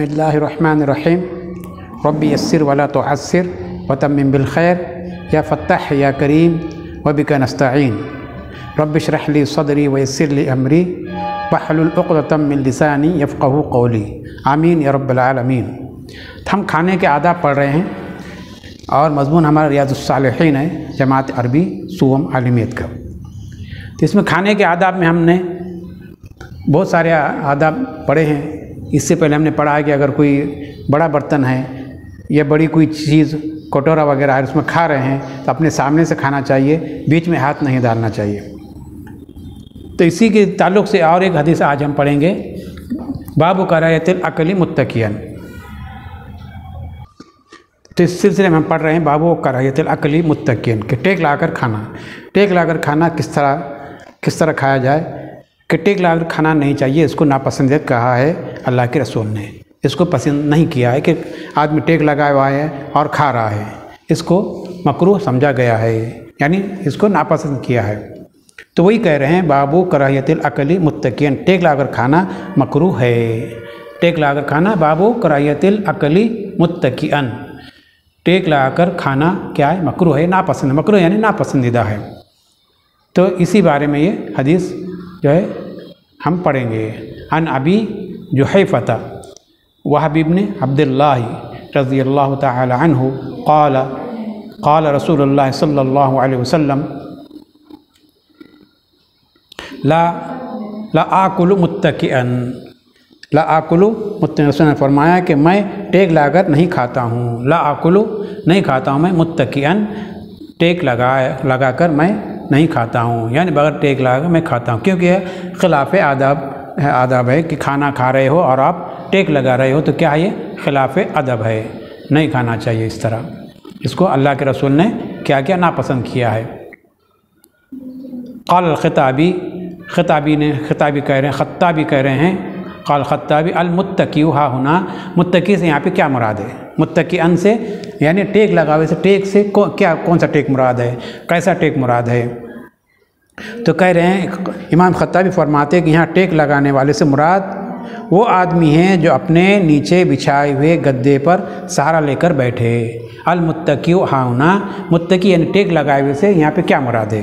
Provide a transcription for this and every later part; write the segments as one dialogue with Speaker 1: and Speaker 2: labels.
Speaker 1: बिस्मिल्लाहिर्रहमानिर्रहीम रब्बि यस्सिर वला तुअस्सिर वतम्मिम बिल खैर या फ़त्ताह या करीम व बिका नस्तईन रब्बि इश्रह ली सदरी व यस्सिर ली अमरी वहलुल उक़दतम मिन लिसानी यफ़क़हू क़ौली आमीन या रब्बल आलमीन। हम खाने के आदाब पढ़ रहे हैं और मज़मून हमारा रियाज़ुस्सालिहीन है, जमात अरबी सुवम आलिमियत का। तो इसमें खाने के आदाब में हमने बहुत सारे आदाब पढ़े हैं। इससे पहले हमने पढ़ा है कि अगर कोई बड़ा बर्तन है या बड़ी कोई चीज़ कटोरा वगैरह है उसमें खा रहे हैं तो अपने सामने से खाना चाहिए, बीच में हाथ नहीं डालना चाहिए। तो इसी के ताल्लुक़ से और एक हदीस आज हम पढ़ेंगे, बाबु करायतिल अकली मुत्तकियन। तो इस सिलसिले में हम पढ़ रहे हैं बाबु करायतिल अकली मुत्तकियन कि टेक लाकर खाना। टेक लाकर खाना किस तरह खाया जाए कि टेक लाकर खाना नहीं चाहिए, इसको नापसंदीदा कहा है अल्लाह के रसूल ने। इसको पसंद नहीं किया है कि आदमी टेक लगाया हुआ है और खा रहा है, इसको मकरूह समझा गया है, यानी इसको नापसंद किया है। तो वही कह रहे हैं बाबू कराहियतिल अकली मुत्तकियन, टेक लाकर खाना मकरूह है। टेक लाकर खाना बाबू कराहियतिल अकली मुत्तकियन, टेक लगाकर खाना क्या है, मकरूह है, नापसंद। मकरूह यानी नापसंदीदा है। तो इसी बारे में ये हदीस जो है हम पढ़ेंगे। अन अबी जुहैफता वहब इब्न अब्दुल्लाह रज़ियल्लाहु तआला अन्हु क़ाल क़ाल रसूलुल्लाह सल्लल्लाहु अलैहि वसल्लम ला आकुलु मुत्तकिअन, ला आकुलु मुत्तकिअन ने फरमाया कि मैं टेक लगाकर नहीं खाता हूँ। ला आकुलु नहीं खाता हूँ मैं, मुत्तकिअन टेक लगाकर मैं नहीं खाता हूँ, यानी बगैर टेक लगा मैं खाता हूँ। क्योंकि यह खिलाफ़ आदाब है कि खाना खा रहे हो और आप टेक लगा रहे हो, तो क्या है ये खिलाफ़ अदब है, नहीं खाना चाहिए इस तरह। इसको अल्लाह के रसूल ने क्या क्या नापसंद किया है। क़ाल ख़त्ताबी कह रहे हैं क़ाल ख़त्ताबी अल मुत्तकी हा हुना, मुत्तकी से यहाँ पे क्या मुराद है? मुत्तकी अन से यानी टेक लगावे से, टेक से कौन सा टेक मुराद है, कैसा टेक मुराद है? तो कह रहे हैं इमाम ख़त्ताबी फरमाते हैं कि यहाँ टेक लगाने वाले से मुराद वो आदमी हैं जो अपने नीचे बिछाए हुए गद्दे पर सहारा लेकर बैठे। अल मुत्तकी हा हुना, मुत्तकी यानी टेक लगाए हुए से यहाँ पे क्या मुराद है?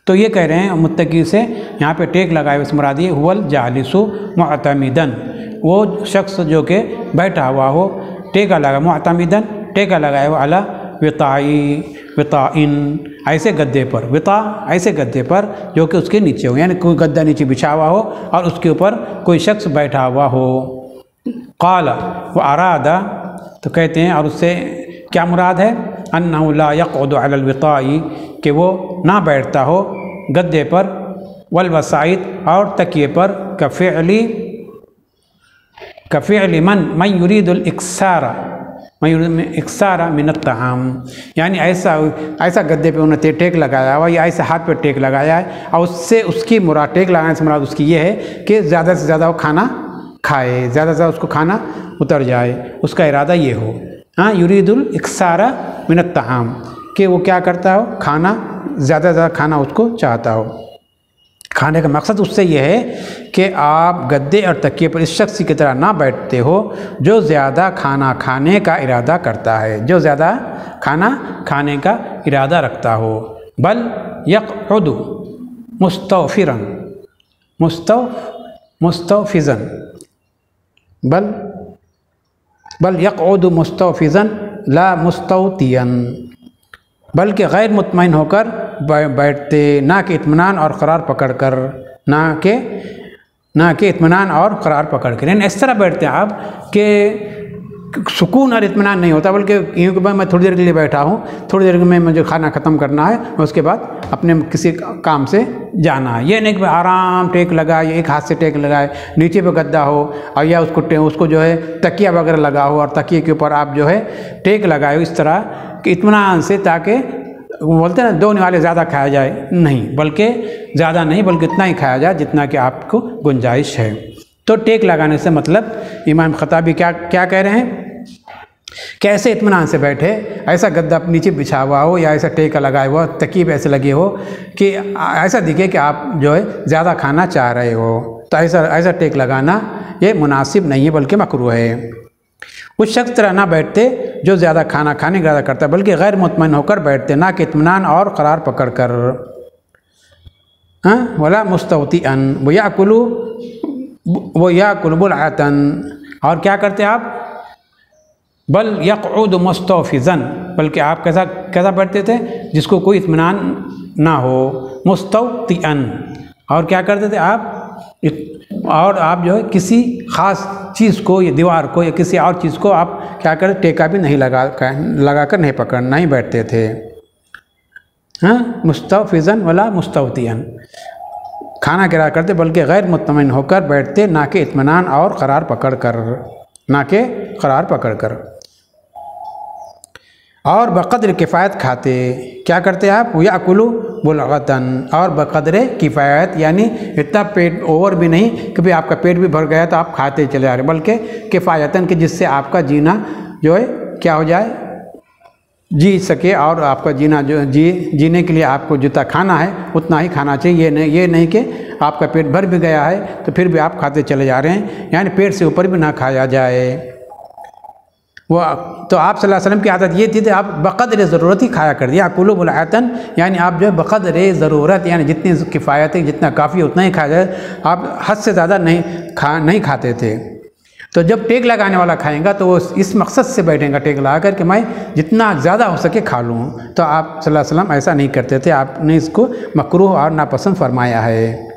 Speaker 1: तो ये कह रहे हैं मुत्तकी से यहाँ पे टेक लगाए हुए से मुराद ये हुवल जालिसु मुअतमिदन, वो शख्स जो कि बैठा हुआ हो, टेका लगा मुअतमिदन, टेका लगाया हुआ अला विताइन ऐसे गद्दे पर, विता ऐसे गद्दे पर जो कि उसके नीचे हो, यानी कोई गद्दा नीचे बिछा हुआ हो और उसके ऊपर कोई शख्स बैठा हुआ हो। क़ाल व अरादा, तो कहते हैं और उससे क्या मुराद है? अन्नहु ला यक़उदु अलल विताई, कि वो ना बैठता हो गद्दे पर, वल वसाइद और तकिए पर, कफ़िअली मन युरीदुल इक्सारा मिनत तआम, यानी ऐसा गद्दे पे उन्होंने टेक लगाया हुआ या ऐसे हाथ पे टेक लगाया है और उससे उसकी मुराद, टेक लगाने से मुराद उसकी ये है कि ज़्यादा से ज़्यादा वो खाना खाए, ज़्यादा से ज़्यादा उसको खाना उतर जाए, उसका इरादा ये हो। हाँ, युरीदुल इक्सारा मिनत तआम, कि वो क्या करता हो, खाना ज़्यादा से ज़्यादा खाना उसको चाहता हो। खाने का मकसद उससे यह है कि आप गद्दे और तकिए पर इस शख्स की तरह ना बैठते हो जो ज़्यादा खाना खाने का इरादा करता है, जो ज़्यादा खाना खाने का इरादा रखता हो। बल यक़उदु मुस्तौफ़िज़न, बल यक़उदु मुस्तौफ़िज़न ला मुस्तौतियन, बल्कि गैर मुतमईन होकर बैठते, ना कि इत्मीनान और क़रार पकड़कर, ना कि इत्मीनान और क़रार पकड़कर, यानी इस तरह बैठते हैं आप कि सुकून और इत्मीनान नहीं होता, बल्कि यूँ कि भाई मैं थोड़ी देर के लिए बैठा हूँ, थोड़ी देर में मुझे खाना ख़त्म करना है, उसके बाद अपने किसी काम से जाना है। ये नहीं कि आराम टेक लगाए, एक हाथ से टेक लगाए, नीचे पे गद्दा हो और या उसको जो है तकिया वगैरह लगा हो और तकिए के ऊपर आप जो है टेक लगाए हो इस तरह कि इत्मीनान से, ताकि बोलते हैं ना दो निवाले ज़्यादा खाया जाए, नहीं, बल्कि ज़्यादा नहीं, बल्कि इतना ही खाया जाए जितना कि आपको गुंजाइश है। तो टेक लगाने से मतलब इमाम ख़त्ताबी क्या कह रहे हैं, कैसे इत्मीनान से बैठे, ऐसा गद्दा नीचे बिछा हुआ हो या ऐसा टेका लगाया हुआ, तकीब ऐसे लगे हो कि ऐसा दिखे कि आप जो है ज़्यादा खाना चाह रहे हो, तो ऐसा टेक लगाना ये मुनासिब नहीं है बल्कि मकरूह है। उस शख्स तरह ना बैठते जो ज़्यादा खाना खाने का इरादा करता है, बल्कि गैर मुतमईन होकर बैठते, ना कि इत्मीनान और करार पकड़ कर। वला मुस्तवतिअन वो याकुलु बुलअतन, और क्या करते आप, बल यक़उद मुस्तौफ़िज़न, बल्कि आप कैसा बैठते थे जिसको कोई इत्मीनान ना हो, मुस्तवतिअन। और क्या करते थे आप, और आप जो है किसी ख़ास चीज़ को या दीवार को या किसी और चीज़ को आप क्या करते, टेका भी नहीं लगा कर नहीं पकड़ना ही बैठते थे। मुस्तौफ़िज़न वला मुस्तवतिअन, खाना गिरा करते बल्कि गैर मुतमईन होकर बैठते, ना कि इत्मीनान और करार पकड़ कर, और बक़द्र किफ़ायत खाते। क्या करते आप, याकुलु बुलगतन, और बक़द्र किफ़ायत यानी इतना पेट ओवर भी नहीं कि भाई आपका पेट भी भर गया तो आप खाते चले जा रहे, बल्कि किफ़ायतन कि जिससे आपका जीना जो है क्या हो जाए, जी सके, और आपका जीना जो जीने के लिए आपको जितना खाना है उतना ही खाना चाहिए। ये नहीं कि आपका पेट भर भी गया है तो फिर भी आप खाते चले जा रहे हैं, यानी पेट से ऊपर भी ना खाया जाए। वो तो आप सल्लल्लाहु अलैहि वसल्लम की आदत ये थी कि आप बक़द्र ज़रूरत ही खाया कर दिया। कुलू बुलअतन यानी आप जो है बक़द्र ज़रूरत, यानी जितनी किफ़ायत है, जितना काफ़ी उतना ही खाया जाए, आप हद से ज़्यादा नहीं खाते थे। तो जब टेक लगाने वाला खाएंगा तो वो इस मकसद से बैठेगा टेक लगा कर कि मैं जितना ज़्यादा हो सके खा लूँ। तो आप सल्लल्लाहु अलैहि वसल्लम ऐसा नहीं करते थे, आपने इसको मकरूह और नापसंद फरमाया है।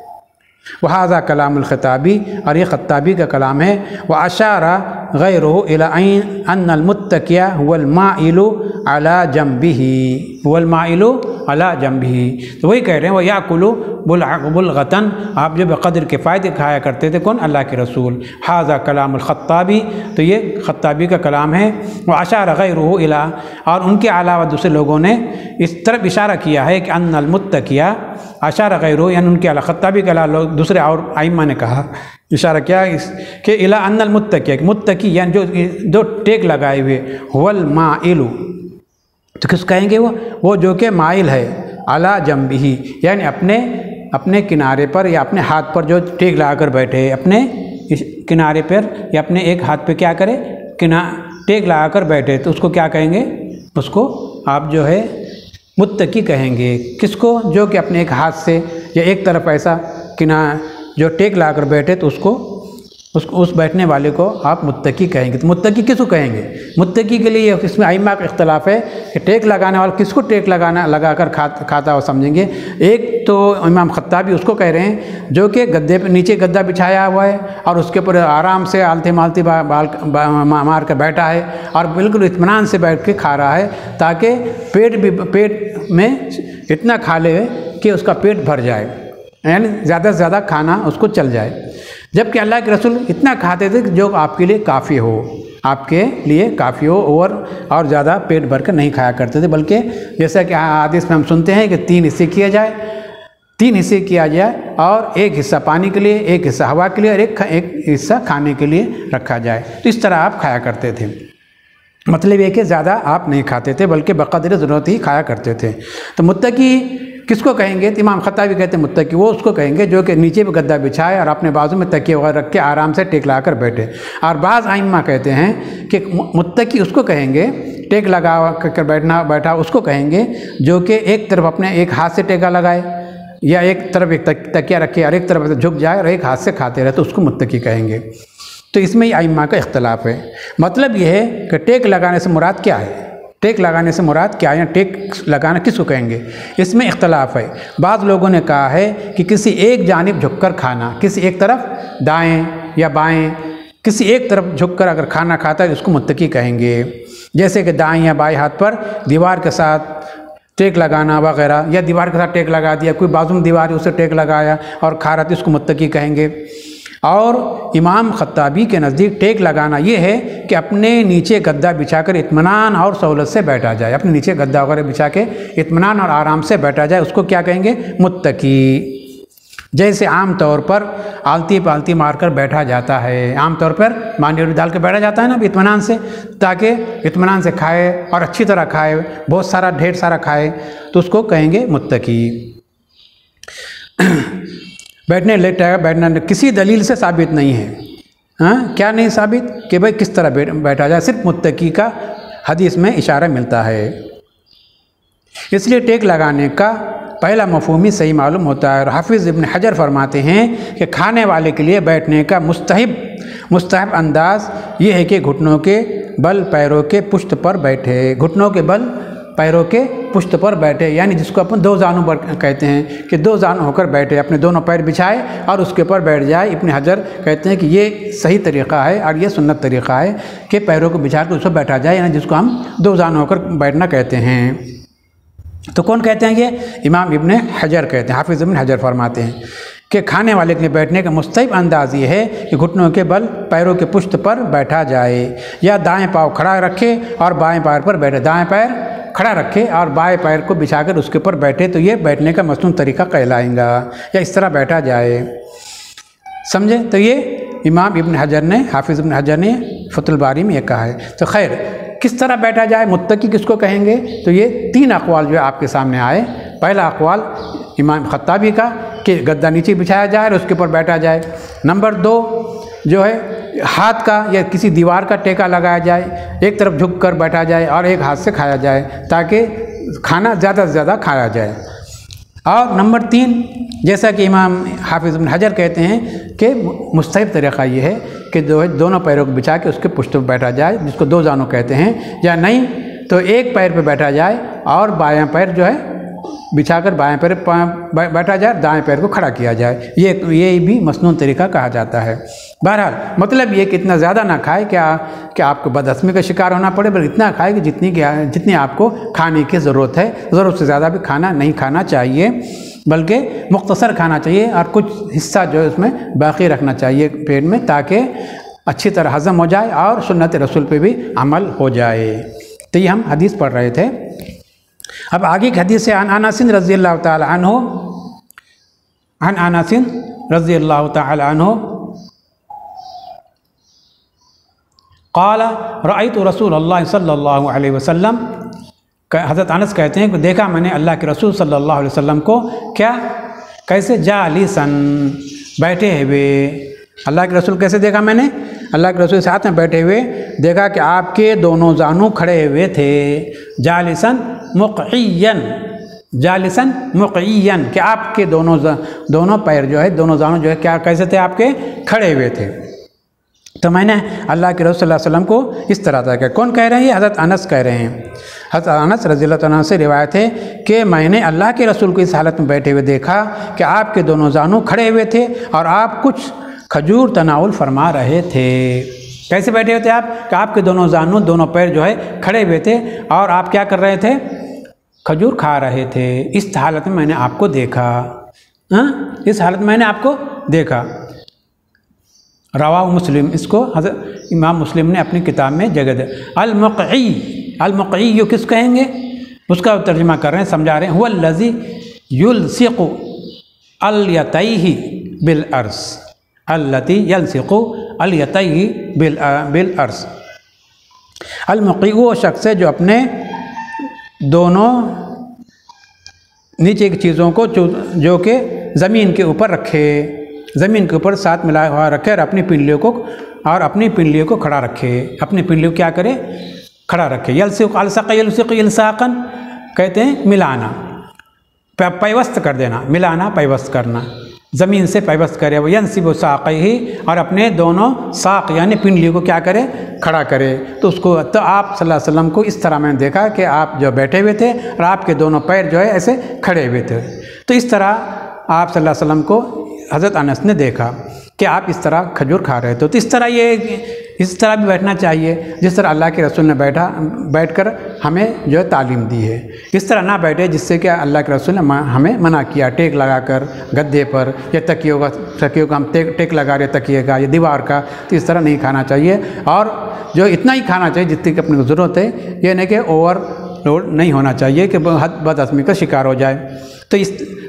Speaker 1: वहाज़ा कलामुल ख़त्ताबी, और ये ख़त्ताबी का कलाम है। व अशारा गैरुहु इला अन्नल मुत्तकिया हुवल माइलु अला जंबिही, हुवल माइलु अला जंबिही। तो वही कह रहे हैं, वह याकुलु बुलगतन, आप जो बक़द्र किफ़ायत खाया करते थे, कौन, अल्लाह के रसूल। हाज़ा कलामुल ख़त्ताबी, तो ये ख़त्ताबी का कलाम है। व अशारा गैरुहु इला, और उनके अलावा दूसरे लोगों ने इस तरफ इशारा किया है कि अन्नल मुत्तकिया, अशारा गैरुहु यानी उनके अला, ख़त्ताबी के अलावा दूसरे और आइम्मा ने कहा, इशारा किया कि इला अन्नल मुत्तकी, मुत्तकी यानी जो टेक लगाए हुए, हुवल माइलु, तो किस कहेंगे, वो जो कि माइल है, अला जंबिही यानी अपने किनारे पर या अपने हाथ पर जो टेक लगा कर बैठे, अपने किनारे पर या अपने एक हाथ पे क्या करे, टेक लगा कर बैठे, तो उसको क्या कहेंगे, उसको आप जो है मुत्तकी कहेंगे। किसको, जो कि अपने एक हाथ से या एक तरफ ऐसा जो टेक लगा कर बैठे, तो उसको उस बैठने वाले को आप मुत्तकी कहेंगे। तो मुत्तकी किसको कहेंगे, मुत्तकी के लिए इसमें आइम्मा का इख्तलाफ है कि टेक लगाने वाला किसको टेक लगाकर खाता हो समझेंगे। एक तो इमाम ख़त्ताबी उसको कह रहे हैं जो कि गद्दे पे नीचे गद्दा बिछाया हुआ है और उसके ऊपर आराम से आलती मालती मार कर बैठा है और बिल्कुल इत्मीनान से बैठ के खा रहा है, ताकि पेट में इतना खा ले कि उसका पेट भर जाए, यानी ज़्यादा से ज़्यादा खाना उसको चल जाए। जबकि अल्लाह के रसूल इतना खाते थे जो आपके लिए काफ़ी हो, आपके लिए काफ़ी हो, और ज़्यादा पेट भर कर नहीं खाया करते थे। बल्कि जैसा कि हदीस में हम सुनते हैं कि 3 हिस्से किया जाए और एक हिस्सा पानी के लिए, एक हिस्सा हवा के लिए और एक हिस्सा खाने के लिए रखा जाए। तो इस तरह आप खाया करते थे। मतलब ये कि ज़्यादा आप नहीं खाते थे, बल्कि बक़द्र ज़रूरत ही खाया करते थे। तो मुत्तकी किसको कहेंगे, तो इमाम ख़त्ताबी कहते हैं मुत्तकी वो उसको कहेंगे जो कि नीचे पे गद्दा बिछाए और अपने बाजू में तकिए वगैरह रख के आराम से टेक लगा कर बैठे। और बाज़ आइम्मा कहते हैं कि मुत्तकी उसको कहेंगे, टेक लगा कर बैठा उसको कहेंगे जो कि एक तरफ अपने एक हाथ से टेका लगाए या एक तरफ एक तकिया रखे और एक तरफ झुक जाए और एक हाथ से खाते रहे, तो उसको मुत्तकी कहेंगे। तो इसमें ही आइम्मा का इख्तलाफ है। मतलब यह है कि टेक लगाने से मुराद क्या है, टेक लगाने से मुराद क्या है, टेक लगाना किसको कहेंगे, इसमें इख्तलाफ है। बाज़ लोगों ने कहा है कि किसी एक जानिब झुककर खाना, किसी एक तरफ दाएं या बाएं, किसी एक तरफ झुककर अगर खाना खाता है उसको मुत्तकी कहेंगे। जैसे कि दाएं या बाएं हाथ पर दीवार के साथ टेक लगाना वगैरह, या दीवार के साथ टेक लगा दिया, कोई बाजू में दीवार है उसे टेक लगाया और खा रहा था, उसको मुत्तकी कहेंगे। और इमाम ख़त्ताबी के नज़दीक टेक लगाना ये है कि अपने नीचे गद्दा बिछाकर इत्मीनान और सहूलत से बैठा जाए, अपने नीचे गद्दा वगैरह बिछा के इत्मीनान और आराम से बैठा जाए, उसको क्या कहेंगे, मुत्तकी। जैसे आम तौर पर आलती पालती मारकर बैठा जाता है, आम तौर पर मांडी डाल के बैठा जाता है ना इत्मीनान से, ताकि इत्मीनान से खाए और अच्छी तरह खाए, बहुत सारा ढेर सारा खाए, तो उसको कहेंगे मुत्तकी। बैठना किसी दलील से साबित नहीं है, हाँ, क्या नहीं साबित कि भाई किस तरह बैठा जाए, सिर्फ मुत्तकी का हदीस में इशारा मिलता है। इसलिए टेक लगाने का पहला मफ़हूम ही सही मालूम होता है। और हाफिज़ इब्न हजर फरमाते हैं कि खाने वाले के लिए बैठने का मुस्तहब अंदाज़ ये है कि घुटनों के बल पैरों के पुष्ट पर बैठे, घुटनों के बल पैरों के पुष्ट पर बैठे, यानी जिसको अपन दो जानों पर कहते हैं कि दो जान होकर बैठे, अपने दोनों पैर बिछाए और उसके ऊपर बैठ जाए। इब्न हजर कहते हैं कि ये सही तरीक़ा है और ये सुन्नत तरीक़ा है कि पैरों को बिछा कर उस पर बैठा जाए, यानी जिसको हम दो जान होकर बैठना कहते हैं। तो कौन कहते हैं ये? इमाम इब्न हजर कहते हैं, हाफिज़ इब्न हजर फरमाते हैं कि खाने वाले के लिए बैठने का मुस्तहब अंदाज़ ये है कि घुटनों के बल पैरों के पुष्ट पर बैठा जाए, या दाएं पाँव खड़ा रखे और बाएं पैर पर बैठे, दाएं पैर खड़ा रखे और बाएं पैर को बिछाकर उसके ऊपर बैठे, तो ये बैठने का मसनून तरीका कहलाएगा, या इस तरह बैठा जाए। समझे? तो ये इमाम इब्न हजर ने, हाफिज़ इब्न हजर ने फतहुल बारी में ये कहा है। तो खैर, किस तरह बैठा जाए, मुत्तकी किसको कहेंगे? तो ये तीन अक़वाल जो है आपके सामने आए। पहला अक़वाल इमाम खत्ताबी का कि गद्दा नीचे बिछाया जाए और उसके ऊपर बैठा जाए। नंबर 2 जो है हाथ का या किसी दीवार का टेका लगाया जाए, एक तरफ झुक कर बैठा जाए और एक हाथ से खाया जाए ताकि खाना ज़्यादा से ज़्यादा खाया जाए। और नंबर 3 जैसा कि इमाम हाफिज़ इब्न हजर कहते हैं कि मुस्तहब तरीक़ा ये है कि दोनों पैरों को बिछा के उसके पुष्ट पर बैठा जाए, जिसको दो जानों कहते हैं, या नहीं तो एक पैर पे बैठा जाए और बायां पैर जो है बिछाकर बाएं पैर बैठा जाए, दाएं पैर को खड़ा किया जाए। ये भी मसनून तरीका कहा जाता है। बहरहाल मतलब ये कि इतना ज़्यादा ना खाए कि आपको बदहज़मी का शिकार होना पड़े, बल्कि इतना खाए कि जितनी आपको खाने की ज़रूरत है। ज़रूरत से ज़्यादा भी खाना नहीं खाना चाहिए, बल्कि मुख्तसर खाना चाहिए और कुछ हिस्सा जो है उसमें बाकी रखना चाहिए पेट में, ताकि अच्छी तरह हज़म हो जाए और सुन्नत रसूल पे भी अमल हो जाए। तो ये हम हदीस पढ़ रहे थे। अब आगे की हदीस से अनस रज़ियल्लाहु ताला अन्हु, अनस रज़ियल्लाहु ताला अन्हु क़ाल रअयतु रसूलल्लाह सल्लल्लाहु अलैहि वसल्लम, हज़रत अनस कहते हैं कि देखा मैंने अल्लाह के रसूल सल्लल्लाहु अलैहि वसल्लम को, क्या कैसे? जालिसन, बैठे हुए। अल्लाह के रसूल कैसे देखा मैंने? अल्लाह के रसूल साथ में बैठे हुए देखा कि आपके दोनों जानू खड़े हुए थे। जालिसन मुक़इयन, जालिसन मुक़इयन, कि आपके दोनों पैर जो है, दोनों जानू जो है क्या कैसे थे? आपके खड़े हुए थे। तो मैंने अल्लाह के रसूल सल्लल्लाहु अलैहि वसल्लम को इस तरह था। कौन कह रहे हैं? ये हज़रत अनस कह रहे हैं। हज़रत अनस रज़ियल्लाहु अन्हु से रिवायत है कि मैंने अल्लाह के रसूल को इस हालत में बैठे हुए देखा कि आपके दोनों जानू खड़े हुए थे और आप कुछ खजूर तनाउल फरमा रहे थे। कैसे बैठे हुए थे आप? कि आपके दोनों जानू, दोनों पैर जो है खड़े हुए थे और आप क्या कर रहे थे? खजूर खा रहे थे। इस हालत में मैंने आपको देखा। इस हालत में मैंने आपको देखा। रवाह मुस्लिम, इसको हज़रत इमाम मुस्लिम ने अपनी किताब में जगह दे। अल-मुक़ई यो किस कहेंगे? उसका तर्जुमा कर रहे हैं, समझा रहे हैं। हुवल्लज़ी युल्सिक़ु अल-यतैहि बिल अर्ज़, अल्लती यल्सिक़ु अल-यतैहि बिल अर्ज़। अल-मुक़ई वो शख्स है जो अपने दोनों नीचे की चीज़ों को जो कि ज़मीन के ऊपर रखे, ज़मीन के ऊपर साथ मिलाया हुआ रखे और अपनी पिंडलियों को खड़ा रखे। अपनी पिंडलियों को क्या करे? खड़ा रखे। यल्सिक़ अलसक़ यल्सिक़ इल्साक़न कहते हैं मिलाना, पैवस्त कर देना, मिलाना पैवस्त करना, ज़मीन से पैवस्त करे। वो यंसिबु साक़ैहि, और अपने दोनों साक़ यानी पिंडलियों को क्या करे? खड़ा करे। तो उसको तो आप सल्लल्लाहु अलैहि वसल्लम को इस तरह मैंने देखा कि आप जो बैठे हुए थे और आपके दोनों पैर जो है ऐसे खड़े हुए थे। तो इस तरह आप सल्लल्लाहु अलैहि वसल्लम को हज़रत अनस ने देखा कि आप इस तरह खजूर खा रहे थे। तो इस तरह भी बैठना चाहिए जिस तरह अल्लाह के रसूल ने बैठकर हमें जो है तालीम दी है। इस तरह ना बैठे जिससे कि अल्लाह के रसूल ने हमें मना किया, टेक लगाकर गद्दे पर या तकियों का हम टेक लगा रहे तकिए का या दीवार का, तो इस तरह नहीं खाना चाहिए। और जो इतना ही खाना चाहिए जितनी की अपनी ज़रूरत है, ये नहीं कि ओवरलोड नहीं होना चाहिए कि बदहज़मी का शिकार हो जाए।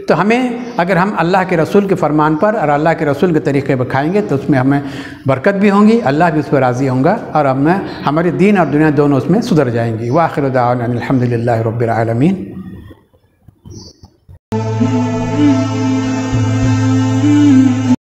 Speaker 1: तो हमें अगर हम अल्लाह के रसूल के फरमान पर और अल्लाह के रसूल के तरीक़े पर खाएंगे तो उसमें हमें बरकत भी होंगी, अल्लाह भी उस पर राज़ी होगा और हमारी दीन और दुनिया दोनों उसमें सुधर जाएंगी। व आखिर दाअवाना अनिल हम्दुलिल्लाहि रब्बिल आलमीन।